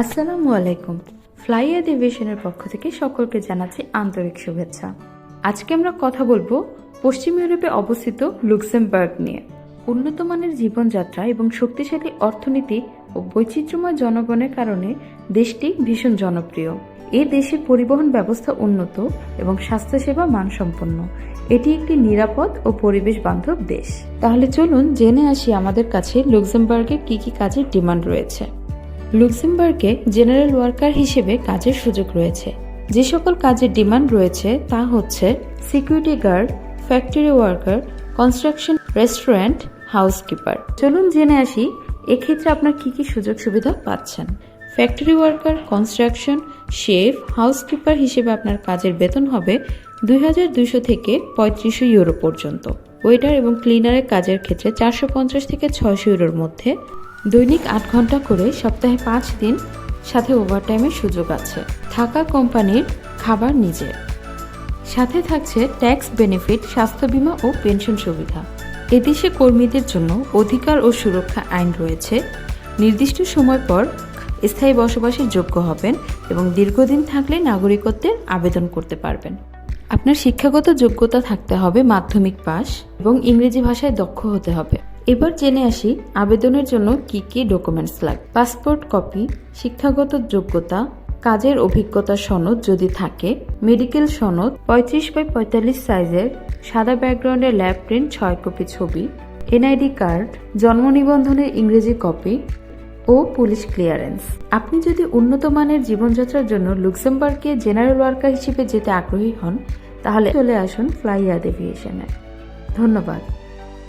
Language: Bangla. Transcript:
আসসালামু আলাইকুম। ফ্লাইয়াদ এভিয়েশনের পক্ষ থেকে সকলকে জানাচ্ছি আন্তরিক শুভেচ্ছা। আজকে আমরা কথা বলবো পশ্চিম ইউরোপে অবস্থিত লুক্সেমবার্গ নিয়ে। উন্নত মানের জীবনযাত্রা এবং শক্তিশালী অর্থনীতি ও বৈচিত্র্যময় জনগণের কারণে দেশটি ভীষণ জনপ্রিয়। এ দেশের পরিবহন ব্যবস্থা উন্নত এবং স্বাস্থ্যসেবা মানসম্পন্ন। এটি একটি নিরাপদ ও পরিবেশ বান্ধব দেশ। তাহলে চলুন জেনে আসি আমাদের কাছে লুক্সেমবার্গে কি কি কাজের ডিমান্ড রয়েছে। লুক্সেমবার্গে জেনারেল ওয়ার্কার হিসেবে কাজের সুযোগ রয়েছে। যে সকল কাজের ডিমান্ড রয়েছে তা হচ্ছে security guard, factory worker, construction, restaurant, housekeeper. চলুন জেনে আসি এক্ষেত্রে আপনার কি কি সুযোগ সুবিধা পাচ্ছেন। Factory worker, construction, chef, housekeeper হিসেবে আপনার কাজের বেতন হবে 2200 থেকে 3500 ইউরো পর্যন্ত। ওয়েটার এবং ক্লিনারের কাজের ক্ষেত্রে 450 থেকে 600 ইউরোর মধ্যে। দৈনিক 8 ঘন্টা করে সপ্তাহে 5 দিন, সাথে ওভারটাইমের সুযোগ আছে। থাকা কোম্পানির, খাবার নিজের। সাথে থাকছে ট্যাক্স বেনিফিট, স্বাস্থ্য বীমা ও পেনশন সুবিধা। এদেশে কর্মীদের জন্য অধিকার ও সুরক্ষা আইন রয়েছে। নির্দিষ্ট সময় পর স্থায়ী বসবাসের যোগ্য হবেন এবং দীর্ঘদিন থাকলে নাগরিকত্বের আবেদন করতে পারবেন। আপনার শিক্ষাগত যোগ্যতা থাকতে হবে মাধ্যমিক পাস এবং ইংরেজি ভাষায় দক্ষ হতে হবে। এবার জেনে আসি আবেদনের জন্য কি কি ডকুমেন্টস লাগবে। পাসপোর্ট কপি, শিক্ষাগত যোগ্যতা, কাজের অভিজ্ঞতা সনদ যদি থাকে, মেডিকেল সনদ, 35x45 সাইজের সাদা ব্যাকগ্রাউন্ডের ল্যাব প্রিন্ট 6 কপি ছবি, এনআইডি কার্ড, জন্ম নিবন্ধনের ইংরেজি কপি ও পুলিশ ক্লিয়ারেন্স। আপনি যদি উন্নত মানের জীবনযাত্রার জন্য লুক্সেমবার্গে জেনারেল ওয়ার্কার হিসেবে যেতে আগ্রহী হন তাহলে চলে আসুন ফ্লাইয়াদ এভিয়েশনে। ধন্যবাদ।